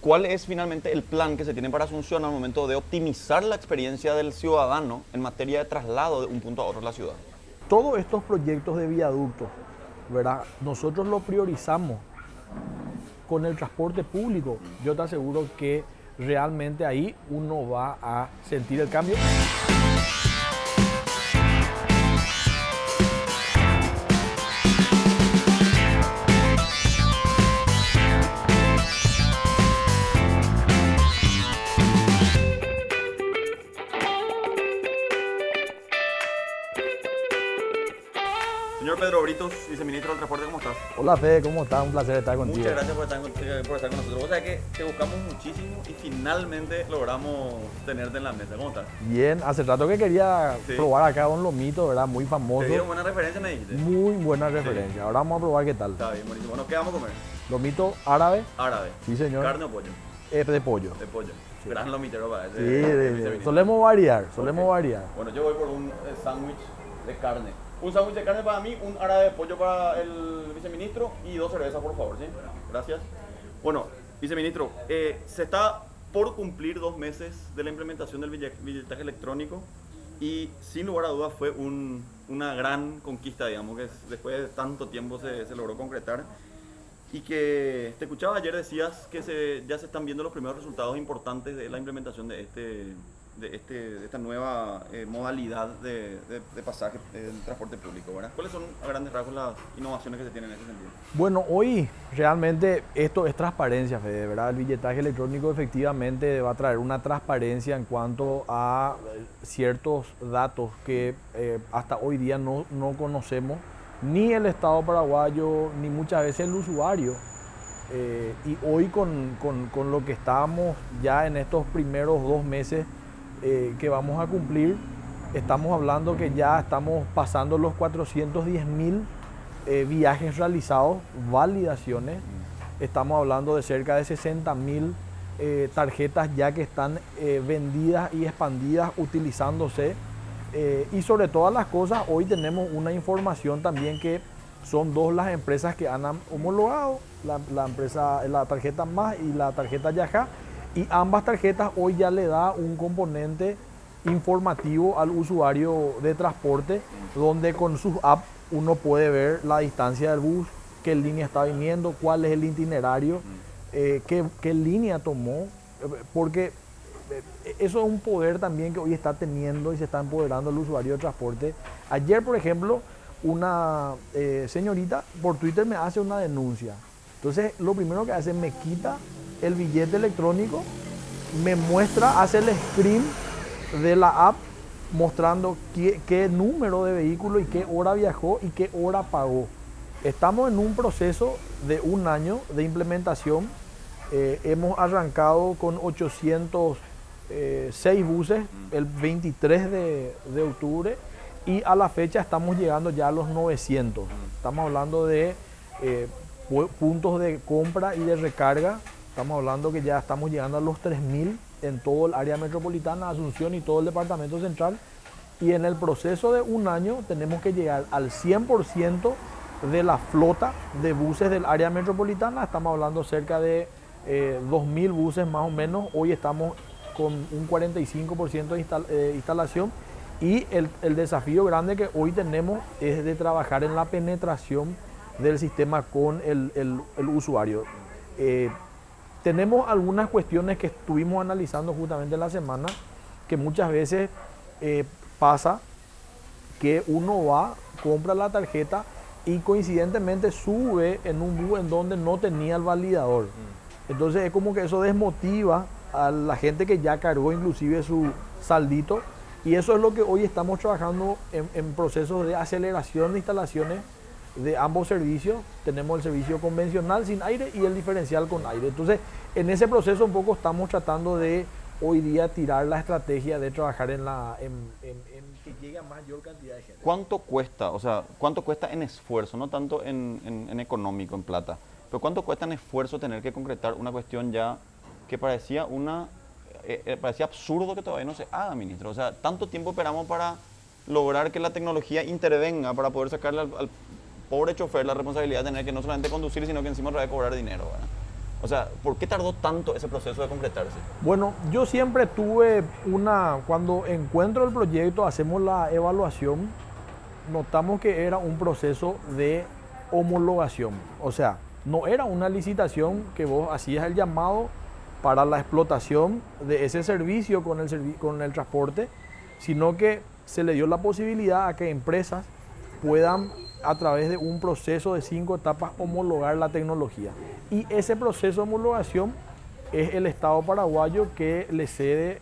¿Cuál es finalmente el plan que se tiene para Asunción al momento de optimizar la experiencia del ciudadano en materia de traslado de un punto a otro de la ciudad? Todos estos proyectos de viaductos, ¿verdad? Nosotros lo priorizamos con el transporte público. Yo te aseguro que realmente ahí uno va a sentir el cambio. Señor Pedro Britos, viceministro del Transporte, ¿cómo estás? Hola Fede, ¿cómo estás? Un placer estar contigo. Muchas gracias por estar con nosotros. Vos sabés que te buscamos muchísimo y finalmente logramos tenerte en la mesa. ¿Cómo estás? Bien, hace rato que quería Sí. probar acá un lomito, ¿verdad? Muy famoso. Te dieron buena referencia, me dijiste. Muy buena referencia. Ahora vamos a probar qué tal. Está bien, buenísimo. Bueno, ¿qué vamos a comer? Lomito árabe, Árabe. sí señor. ¿Carne o pollo? De pollo. De pollo. Gran lomitero para ese. Sí, viceministro. solemos variar, solemos Ok. variar. Bueno, yo voy por un sándwich de carne. Un sándwich de carne para mí, un árabe de pollo para el viceministro y 2 cervezas, por favor, ¿sí? Gracias. Bueno, viceministro, se está por cumplir 2 meses de la implementación del billetaje electrónico y sin lugar a dudas fue una gran conquista, digamos, que después de tanto tiempo se logró concretar. Y que te escuchaba ayer, decías que ya se están viendo los primeros resultados importantes de la implementación de esta nueva modalidad de pasaje del transporte público, ¿verdad? ¿Cuáles son a grandes rasgos las innovaciones que se tienen en ese sentido? Bueno, hoy realmente esto es transparencia, Fede, ¿verdad? El billetaje electrónico efectivamente va a traer una transparencia en cuanto a ciertos datos que hasta hoy día no conocemos, ni el Estado paraguayo, ni muchas veces el usuario. Y hoy con lo que estamos ya en estos primeros 2 meses que vamos a cumplir, estamos hablando que ya estamos pasando los 410.000 viajes realizados, validaciones. Estamos hablando de cerca de 60.000 tarjetas ya que están vendidas y expandidas utilizándose. Y sobre todas las cosas, hoy tenemos una información también que son 2 las empresas que han homologado, la tarjeta Más y la tarjeta Yajá, y ambas tarjetas hoy ya le da un componente informativo al usuario de transporte, donde con sus apps uno puede ver la distancia del bus, qué línea está viniendo, cuál es el itinerario, qué línea tomó, porque eso es un poder también que hoy está teniendo y se está empoderando el usuario de transporte. Ayer, por ejemplo, una señorita por Twitter me hace una denuncia. Entonces, lo primero que hace, me quita el billete electrónico, me muestra, hace el screen de la app mostrando qué número de vehículo y qué hora viajó y qué hora pagó. Estamos en un proceso de 1 año de implementación. Hemos arrancado con 806 buses el 23 de octubre y a la fecha estamos llegando ya a los 900. Estamos hablando de puntos de compra y de recarga. Estamos hablando que ya estamos llegando a los 3.000 en todo el área metropolitana, Asunción y todo el departamento central. Y en el proceso de 1 año tenemos que llegar al 100% de la flota de buses del área metropolitana. Estamos hablando cerca de 2.000 buses más o menos. Hoy estamos con un 45% de instalación. Y el desafío grande que hoy tenemos es de trabajar en la penetración del sistema con el usuario. Tenemos algunas cuestiones que estuvimos analizando justamente en la semana, que muchas veces pasa que uno va, compra la tarjeta y coincidentemente sube en un bus en donde no tenía el validador. Entonces es como que eso desmotiva a la gente que ya cargó inclusive su saldito, y eso es lo que hoy estamos trabajando en procesos de aceleración de instalaciones de ambos servicios. Tenemos el servicio convencional sin aire y el diferencial con aire. Entonces, en ese proceso un poco estamos tratando de hoy día tirar la estrategia de trabajar en que llegue a mayor cantidad de gente. ¿Cuánto cuesta? O sea, ¿cuánto cuesta en esfuerzo? No tanto en económico, en plata. Pero ¿cuánto cuesta en esfuerzo tener que concretar una cuestión ya que parecía parecía absurdo que todavía no se haga, ministro? O sea, tanto tiempo esperamos para lograr que la tecnología intervenga para poder sacarle al pobre chofer la responsabilidad de tener que no solamente conducir, sino que encima le va a cobrar dinero, ¿verdad? O sea, ¿por qué tardó tanto ese proceso de concretarse? Bueno, yo siempre tuve cuando encuentro el proyecto, hacemos la evaluación, notamos que era un proceso de homologación. O sea, no era una licitación que vos hacías el llamado para la explotación de ese servicio con el transporte, sino que se le dio la posibilidad a que empresas puedan, a través de un proceso de 5 etapas, homologar la tecnología. Y ese proceso de homologación es el Estado paraguayo que le cede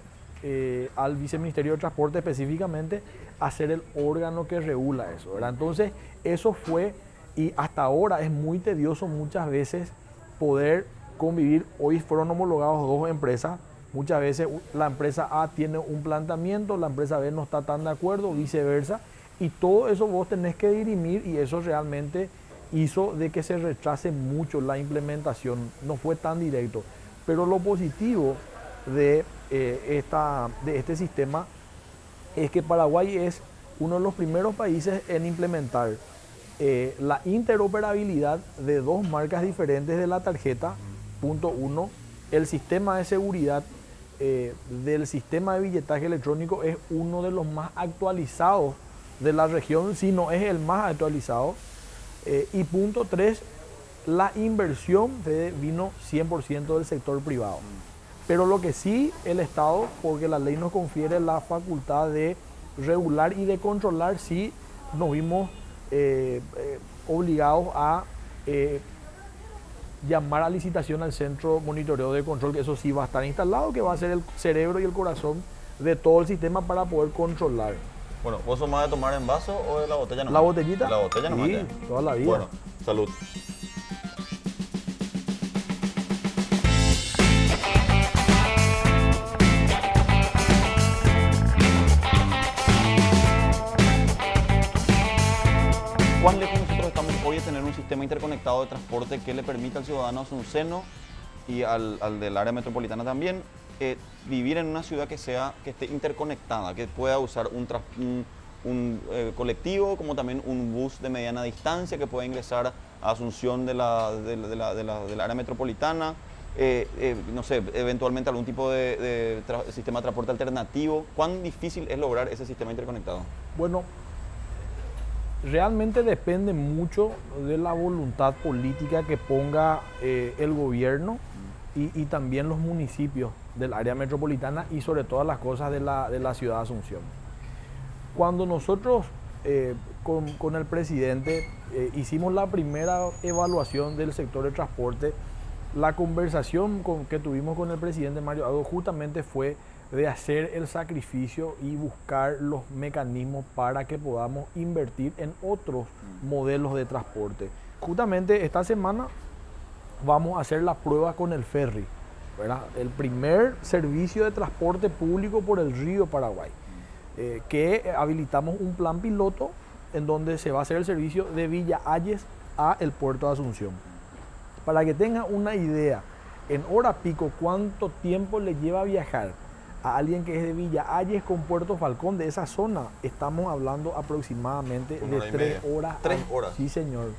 al Viceministerio de Transporte específicamente a ser el órgano que regula eso, ¿verdad? Entonces, eso fue, y hasta ahora es muy tedioso muchas veces poder convivir. Hoy fueron homologados 2 empresas. Muchas veces la empresa A tiene un planteamiento, la empresa B no está tan de acuerdo, viceversa. Y todo eso vos tenés que dirimir, y eso realmente hizo de que se retrase mucho la implementación. No fue tan directo. Pero lo positivo de este sistema es que Paraguay es uno de los primeros países en implementar la interoperabilidad de 2 marcas diferentes de la tarjeta. Punto 1, el sistema de seguridad del sistema de billetaje electrónico es uno de los más actualizados de la región, si no es el más actualizado. Y punto 3, la inversión vino 100% del sector privado. Pero lo que sí el Estado, porque la ley nos confiere la facultad de regular y de controlar, sí nos vimos obligados a llamar a licitación al centro monitoreo de control, que eso sí va a estar instalado, que va a ser el cerebro y el corazón de todo el sistema para poder controlar. Bueno, ¿vos sos más de tomar en vaso o de la botella nomás? ¿La botellita? La botella nomás. Sí, toda la vida. Bueno, salud. ¿Cuán lejos nosotros estamos hoy de tener un sistema interconectado de transporte que le permita al ciudadano asunceno y al del área metropolitana también vivir en una ciudad que esté interconectada, que pueda usar un colectivo como también un bus de mediana distancia que pueda ingresar a Asunción del área metropolitana? No sé, eventualmente algún tipo de sistema de transporte alternativo. ¿Cuán difícil es lograr ese sistema interconectado? Bueno, realmente depende mucho de la voluntad política que ponga el gobierno y también los municipios del área metropolitana y sobre todas las cosas de la ciudad de Asunción. Cuando nosotros con el presidente hicimos la primera evaluación del sector de transporte, la conversación que tuvimos con el presidente Mario Ado justamente fue de hacer el sacrificio y buscar los mecanismos para que podamos invertir en otros modelos de transporte. Justamente esta semana vamos a hacer la prueba con el ferry, ¿verdad? El primer servicio de transporte público por el río Paraguay, que habilitamos un plan piloto en donde se va a hacer el servicio de Villa Ayes a el puerto de Asunción. Para que tengan una idea, en hora pico, ¿cuánto tiempo le lleva a viajar a alguien que es de Villa Ayes con Puerto Falcón, de esa zona? Estamos hablando aproximadamente de 3 horas. 3 horas. Sí, señor.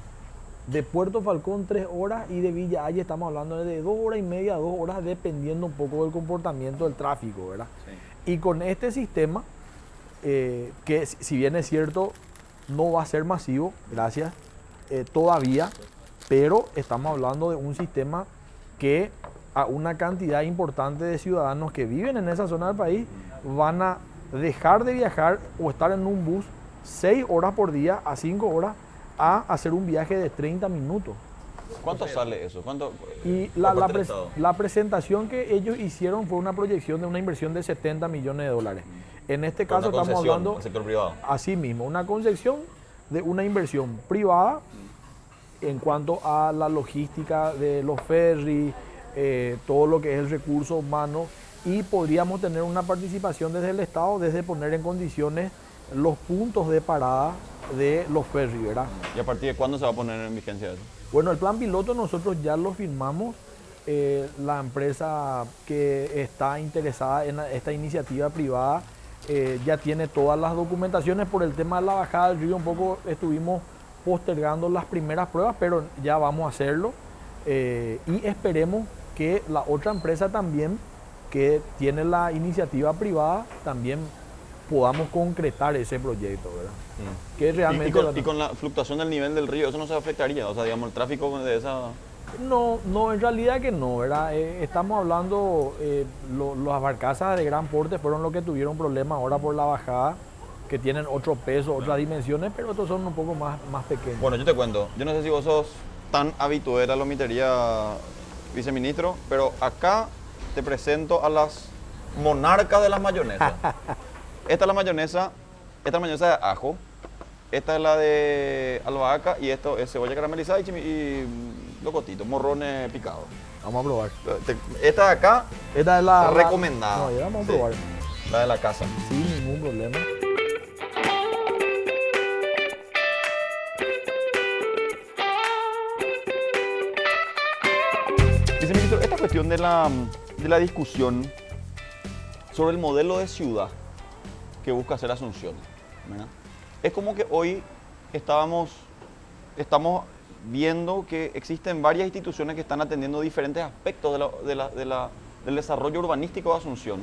De Puerto Falcón 3 horas y de Villa Ayes estamos hablando de 2 horas y media, 2 horas, dependiendo un poco del comportamiento del tráfico, ¿verdad? Sí. Y con este sistema, que si bien es cierto, no va a ser masivo, gracias, todavía, pero estamos hablando de un sistema que a una cantidad importante de ciudadanos que viven en esa zona del país van a dejar de viajar o estar en un bus 6 horas por día a 5 horas a hacer un viaje de 30 minutos. ¿Cuánto sale eso? ¿Cuánto, y la presentación que ellos hicieron fue una proyección de una inversión de 70 millones de dólares. En este caso estamos hablando del sector privado. Así mismo, una concesión de una inversión privada en cuanto a la logística de los ferries, todo lo que es el recurso humano, y podríamos tener una participación desde el Estado, desde poner en condiciones los puntos de parada de los ferries, ¿verdad? ¿Y a partir de cuándo se va a poner en vigencia eso? Bueno, el plan piloto nosotros ya lo firmamos. La empresa que está interesada en esta iniciativa privada ya tiene todas las documentaciones. Por el tema de la bajada del río un poco estuvimos postergando las primeras pruebas, pero ya vamos a hacerlo. Y esperemos que la otra empresa también, que tiene la iniciativa privada, también podamos concretar ese proyecto, ¿verdad? Que realmente... Y con la fluctuación del nivel del río, ¿eso no se afectaría? O sea, digamos, el tráfico de esa... No, en realidad que no, ¿verdad? Estamos hablando, las barcazas de gran porte fueron los que tuvieron problemas ahora por la bajada, que tienen otro peso, otras dimensiones, pero otros son un poco más pequeños. Bueno, yo te cuento, yo no sé si vos sos tan habitué a la lomitería, viceministro, pero acá te presento a las monarcas de las mayonesas. Esta es la mayonesa de ajo, esta es la de albahaca y esto es cebolla caramelizada y locotitos, morrones picados. Vamos a probar. Esta de acá, Esta es la recomendada. No, ya vamos a Sí, probar. la de la casa. Sin ningún problema. Viceministro, esta cuestión de la discusión sobre el modelo de ciudad que busca hacer Asunción, ¿verdad? Es como que hoy estamos viendo que existen varias instituciones que están atendiendo diferentes aspectos del desarrollo urbanístico de Asunción,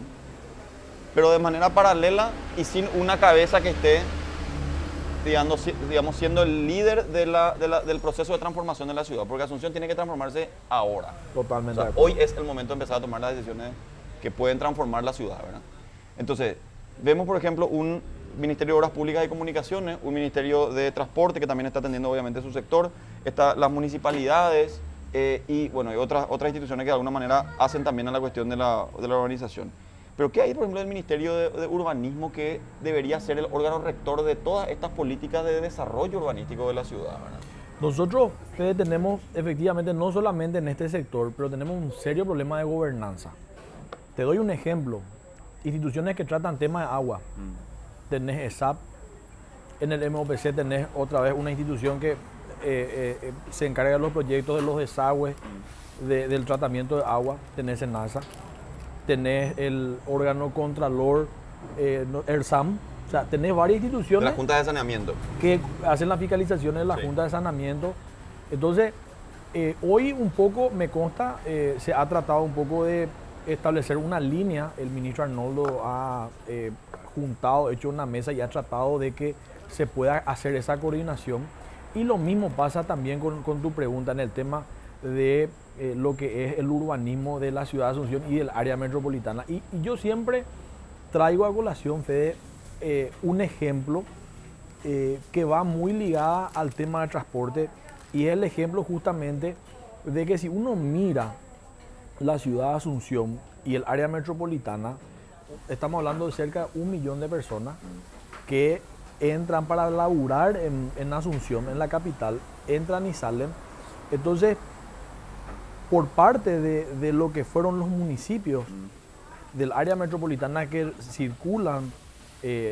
pero de manera paralela y sin una cabeza que esté, digamos, siendo el líder del proceso de transformación de la ciudad, porque Asunción tiene que transformarse ahora. Totalmente. O sea, hoy es el momento de empezar a tomar las decisiones que pueden transformar la ciudad, ¿verdad? Entonces, vemos, por ejemplo, un Ministerio de Obras Públicas y Comunicaciones, un Ministerio de Transporte que también está atendiendo obviamente su sector, las municipalidades y bueno, hay otras instituciones que de alguna manera hacen también a la cuestión de la urbanización. Pero ¿qué hay, por ejemplo, del Ministerio de Urbanismo que debería ser el órgano rector de todas estas políticas de desarrollo urbanístico de la ciudad, ¿verdad? Nosotros, Fede, tenemos efectivamente, no solamente en este sector, pero tenemos un serio problema de gobernanza. Te doy un ejemplo. Instituciones que tratan temas de agua. Tenés ESAP, en el MOPC tenés otra vez una institución que se encarga de los proyectos de los desagües, del tratamiento de agua, tenés ENASA, tenés el órgano contralor, ERSAM, o sea, tenés varias instituciones. De la Junta de Saneamiento. Que hacen las fiscalizaciones de la Junta de Saneamiento. Entonces, hoy un poco, me consta, se ha tratado un poco de establecer una línea. El ministro Arnoldo ha juntado, hecho una mesa y ha tratado de que se pueda hacer esa coordinación. Y lo mismo pasa también con tu pregunta en el tema de lo que es el urbanismo de la ciudad de Asunción y del área metropolitana. Y yo siempre traigo a colación, Fede, un ejemplo que va muy ligada al tema del transporte, y es el ejemplo justamente de que si uno mira la ciudad de Asunción y el área metropolitana, estamos hablando de cerca de 1 millón de personas que entran para laburar en Asunción, en la capital, entran y salen. Entonces, por parte de lo que fueron los municipios del área metropolitana que circulan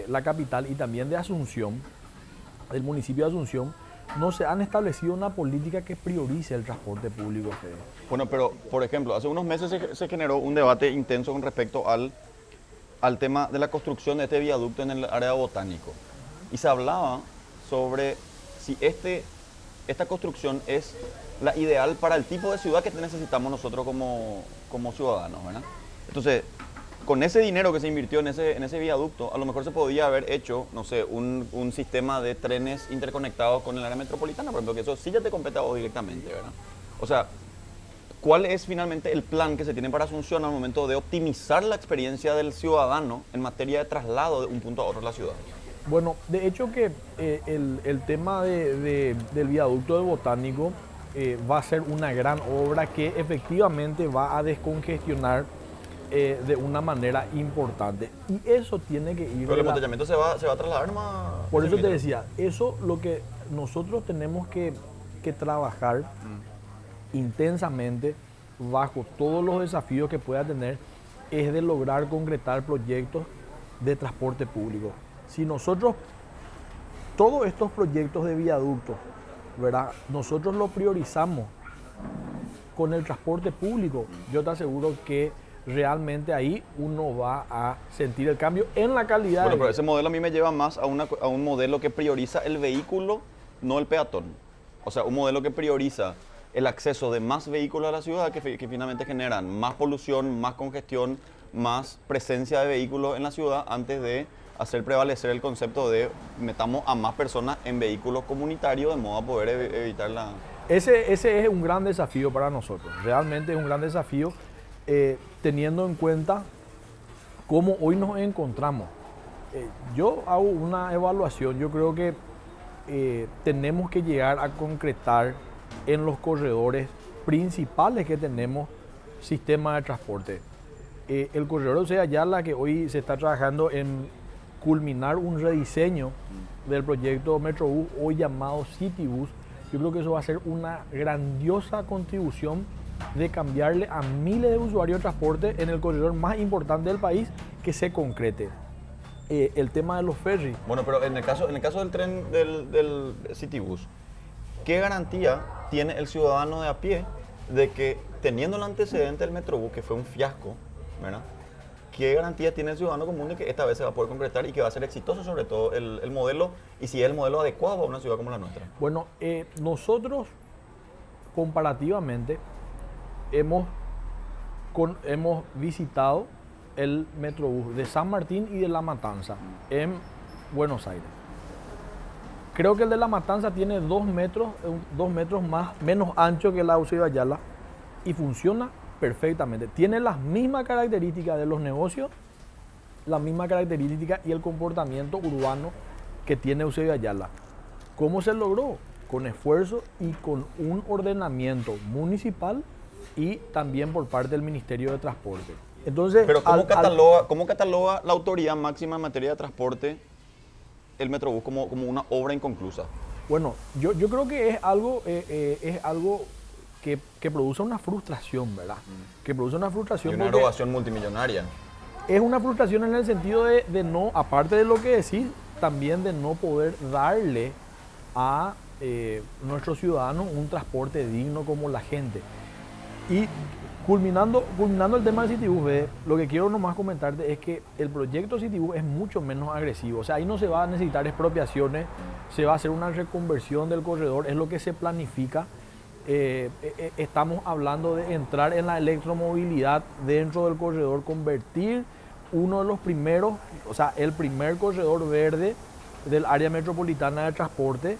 la capital y también de Asunción, del municipio de Asunción, no se han establecido una política que priorice el transporte público. Bueno, pero por ejemplo, hace unos meses se generó un debate intenso con respecto al tema de la construcción de este viaducto en el área botánico. Y se hablaba sobre si esta construcción es la ideal para el tipo de ciudad que necesitamos nosotros como ciudadanos, ¿verdad? Entonces, con ese dinero que se invirtió en ese viaducto, a lo mejor se podía haber hecho, no sé, un sistema de trenes interconectados con el área metropolitana, por ejemplo, que eso sí ya te compete a vos directamente, ¿verdad? O sea, ¿cuál es finalmente el plan que se tiene para Asunción al momento de optimizar la experiencia del ciudadano en materia de traslado de un punto a otro de la ciudad? Bueno, de hecho que el tema del viaducto del Botánico va a ser una gran obra que efectivamente va a descongestionar de una manera importante. Y eso tiene que ir... Pero el embotellamiento se va a trasladar más... Por eso te decía, eso lo que nosotros tenemos que trabajar intensamente bajo todos los desafíos que pueda tener, es de lograr concretar proyectos de transporte público. Si nosotros, todos estos proyectos de viaductos, ¿verdad?, nosotros los priorizamos con el transporte público, yo te aseguro que realmente ahí uno va a sentir el cambio en la calidad. Bueno, pero ese modelo a mí me lleva más a un modelo que prioriza el vehículo, no el peatón. O sea, un modelo que prioriza el acceso de más vehículos a la ciudad que finalmente generan más polución, más congestión, más presencia de vehículos en la ciudad antes de hacer prevalecer el concepto de metamos a más personas en vehículos comunitarios de modo a poder evitar la... Ese es un gran desafío para nosotros, realmente es un gran desafío teniendo en cuenta cómo hoy nos encontramos. Yo hago una evaluación, yo creo que tenemos que llegar a concretar en los corredores principales que tenemos sistema de transporte. El corredor Eusebio Ayala, que hoy se está trabajando en culminar un rediseño del proyecto Metrobús, hoy llamado Citibus, yo creo que eso va a ser una grandiosa contribución de cambiarle a miles de usuarios de transporte en el corredor más importante del país que se concrete. El tema de los ferries. Bueno, pero en el caso del tren del Citibus, ¿qué garantía tiene el ciudadano de a pie de que, teniendo el antecedente del Metrobús, que fue un fiasco, ¿verdad? ¿Qué garantía tiene el ciudadano común de que esta vez se va a poder concretar y que va a ser exitoso, sobre todo el modelo, y si es el modelo adecuado a una ciudad como la nuestra? Bueno, nosotros comparativamente hemos visitado el Metrobús de San Martín y de La Matanza en Buenos Aires. Creo que el de La Matanza tiene 2 metros menos ancho que el Eusebio Ayala y funciona perfectamente. Tiene las mismas características de los negocios, la misma característica y el comportamiento urbano que tiene Eusebio Ayala. ¿Cómo se logró? Con esfuerzo y con un ordenamiento municipal y también por parte del Ministerio de Transporte. Entonces, pero ¿cómo cataloga la autoridad máxima en materia de transporte el Metrobús como una obra inconclusa? Bueno, yo creo que es algo que produce una frustración, ¿verdad? Que produce una frustración. Y una erogación multimillonaria. Es una frustración en el sentido de no, aparte de lo que decís, también de no poder darle a nuestros ciudadanos un transporte digno como la gente. Y culminando el tema del Citibus, lo que quiero nomás comentarte es que el proyecto Citibus es mucho menos agresivo. O sea, ahí no se va a necesitar expropiaciones, se va a hacer una reconversión del corredor, es lo que se planifica. Estamos hablando de entrar en la electromovilidad dentro del corredor, convertir uno de los primeros, o sea, el primer corredor verde del área metropolitana de transporte,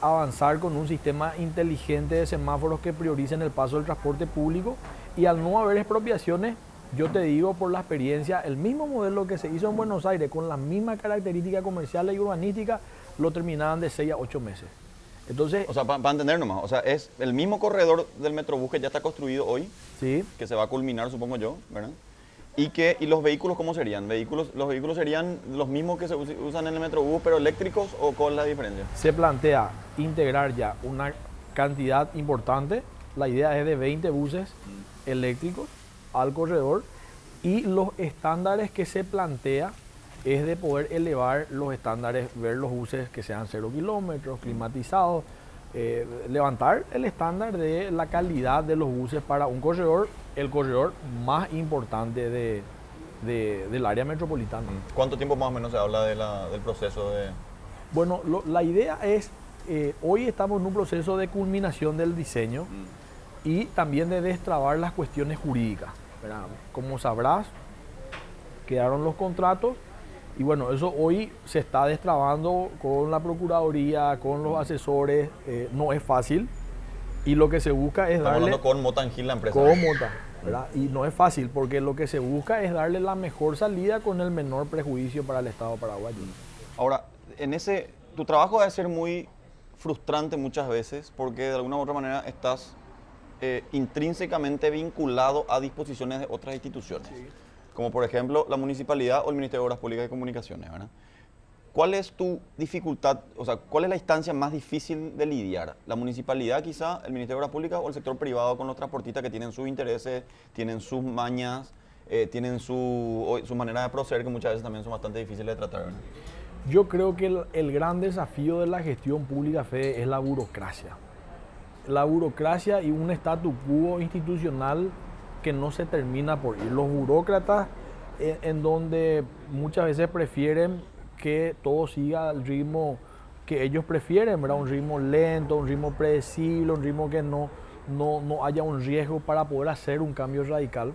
avanzar con un sistema inteligente de semáforos que prioricen el paso del transporte público. Y al no haber expropiaciones, yo te digo por la experiencia, el mismo modelo que se hizo en Buenos Aires con la misma característica comercial y urbanística, lo terminaban de 6 a 8 meses. Entonces, o sea, para entender nomás, o sea, es el mismo corredor del Metrobús que ya está construido hoy, sí, que se va a culminar, supongo yo, ¿verdad? ¿Y los vehículos cómo serían? ¿Los vehículos serían los mismos que se usan en el Metrobús, pero eléctricos, o cuál es la diferencia? Se plantea integrar ya una cantidad importante, la idea es de 20 buses eléctricos al corredor, y los estándares que se plantea es de poder elevar los estándares, ver los buses que sean 0 kilómetros, climatizados, levantar el estándar de la calidad de los buses para un corredor, el corredor más importante del área metropolitana. ¿Cuánto tiempo más o menos se habla del proceso de...? Bueno, la idea es, hoy estamos en un proceso de culminación del diseño y también de destrabar las cuestiones jurídicas, ¿verdad? Como sabrás, quedaron los contratos. Y bueno, eso hoy se está destrabando con la Procuraduría, con los asesores, no es fácil. Y lo que se busca es Estamos darle... hablando con Motangil, la empresa. Con Mota, ¿verdad? Y no es fácil porque lo que se busca es darle la mejor salida con el menor prejuicio para el Estado paraguayo. Ahora, tu trabajo debe ser muy frustrante muchas veces porque de alguna u otra manera estás intrínsecamente vinculado a disposiciones de otras instituciones. Sí. Como por ejemplo la municipalidad o el Ministerio de Obras Públicas y Comunicaciones, ¿verdad? ¿Cuál es tu dificultad, o sea, cuál es la instancia más difícil de lidiar? ¿La municipalidad quizá, el Ministerio de Obras Públicas o el sector privado con los transportistas que tienen sus intereses, tienen sus mañas, tienen su manera de proceder que muchas veces también son bastante difíciles de tratar, ¿verdad? Yo creo que el gran desafío de la gestión pública, Fede, es la burocracia. La burocracia y un statu quo institucional que no se termina por ir. Los burócratas en donde muchas veces prefieren que todo siga el ritmo que ellos prefieren, ¿verdad? Un ritmo lento, un ritmo predecible, un ritmo que no no haya un riesgo para poder hacer un cambio radical.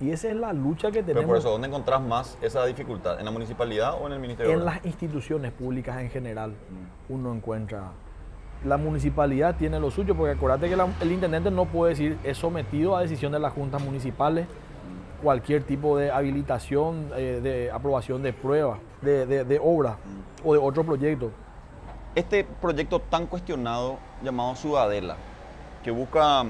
Y esa es la lucha que tenemos. Pero por eso, ¿dónde encontrás más esa dificultad? ¿En la municipalidad o en el Ministerio de En Obras? las instituciones públicas en general uno encuentra. La municipalidad tiene lo suyo, porque acuérdate que el intendente no puede decir, es sometido a decisión de las juntas municipales, cualquier tipo de habilitación, de aprobación de pruebas, de obra o de otro proyecto. Este proyecto tan cuestionado llamado Ciudadela, que busca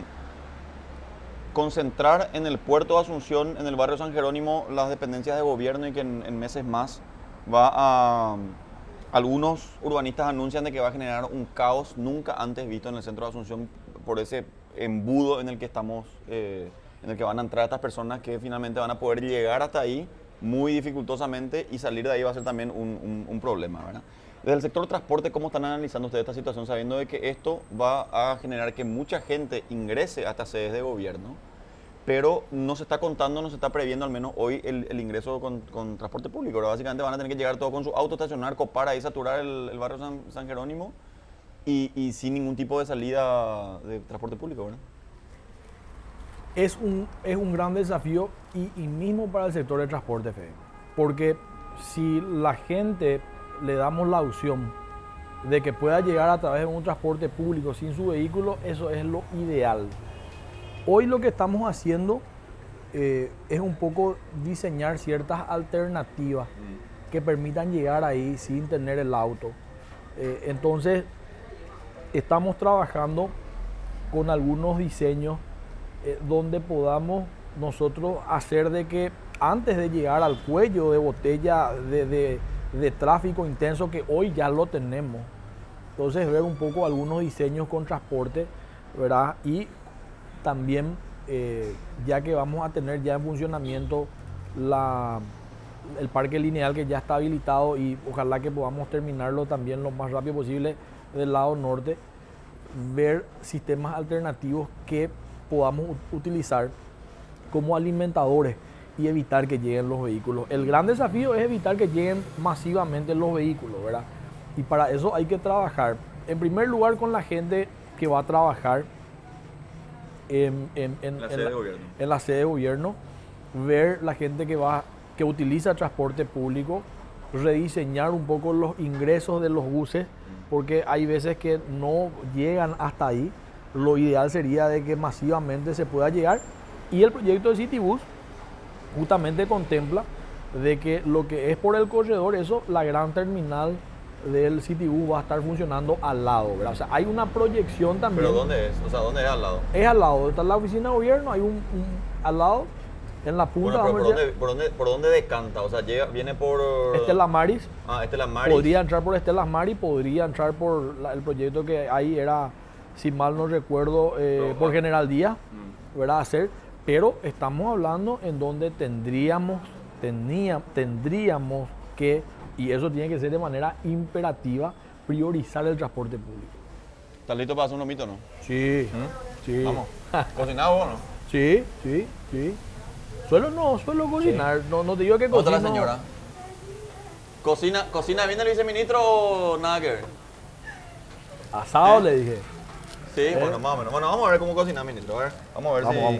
concentrar en el puerto de Asunción, en el barrio San Jerónimo, las dependencias de gobierno y que en meses más va a... Algunos urbanistas anuncian de que va a generar un caos nunca antes visto en el centro de Asunción por ese embudo en el que estamos, en el que van a entrar estas personas que finalmente van a poder llegar hasta ahí muy dificultosamente y salir de ahí va a ser también un problema, ¿verdad? Desde el sector transporte, ¿cómo están analizando ustedes esta situación sabiendo de que esto va a generar que mucha gente ingrese a estas sedes de gobierno, pero no se está contando, no se está previendo al menos hoy el ingreso con transporte público? ¿Verdad? Básicamente van a tener que llegar todos con su auto, estacionar, copar ahí, saturar el barrio San Jerónimo y sin ningún tipo de salida de transporte público, ¿verdad? Es un gran desafío y mismo para el sector de transporte, Fede. Porque si la gente le damos la opción de que pueda llegar a través de un transporte público sin su vehículo, eso es lo ideal. Hoy lo que estamos haciendo es un poco diseñar ciertas alternativas que permitan llegar ahí sin tener el auto. Entonces, estamos trabajando con algunos diseños donde podamos nosotros hacer de que antes de llegar al cuello de botella de tráfico intenso que hoy ya lo tenemos, entonces ver un poco algunos diseños con transporte, ¿verdad? Y también ya que vamos a tener ya en funcionamiento el parque lineal que ya está habilitado y ojalá que podamos terminarlo también lo más rápido posible del lado norte, ver sistemas alternativos que podamos utilizar como alimentadores y evitar que lleguen los vehículos. El gran desafío es evitar que lleguen masivamente los vehículos, ¿verdad? Y para eso hay que trabajar, en primer lugar, con la gente que va a trabajar en la sede de gobierno, ver la gente que utiliza transporte público, rediseñar un poco los ingresos de los buses, porque hay veces que no llegan hasta ahí. Lo ideal sería de que masivamente se pueda llegar, y el proyecto de Citibus justamente contempla de que lo que es por el corredor, eso, la gran terminal del Citibus va a estar funcionando al lado, ¿verdad? O sea, hay una proyección también. ¿Pero dónde es? O sea, ¿dónde es al lado? Es al lado, está la oficina de gobierno, hay al lado, en la punta. Bueno, pero ¿por dónde decanta? O sea, viene por... Estela Maris. Estela Maris. Podría entrar por Estela Maris, podría entrar por el proyecto que ahí era, si mal no recuerdo, por General Díaz, ¿verdad? Pero estamos hablando en donde tendríamos que, y eso tiene que ser de manera imperativa, priorizar el transporte público. ¿Estás listo para hacer un lomito o no? Sí, sí. Vamos. ¿Cocinado o no? Sí. Suelo cocinar, sí. No te digo que cocino. Otra señora. ¿Cocina bien el viceministro o nada que ver? Asado le dije. Sí, bueno, más o menos. Bueno, vamos a ver cómo cocina, ministro. A ver, vamos a ver si...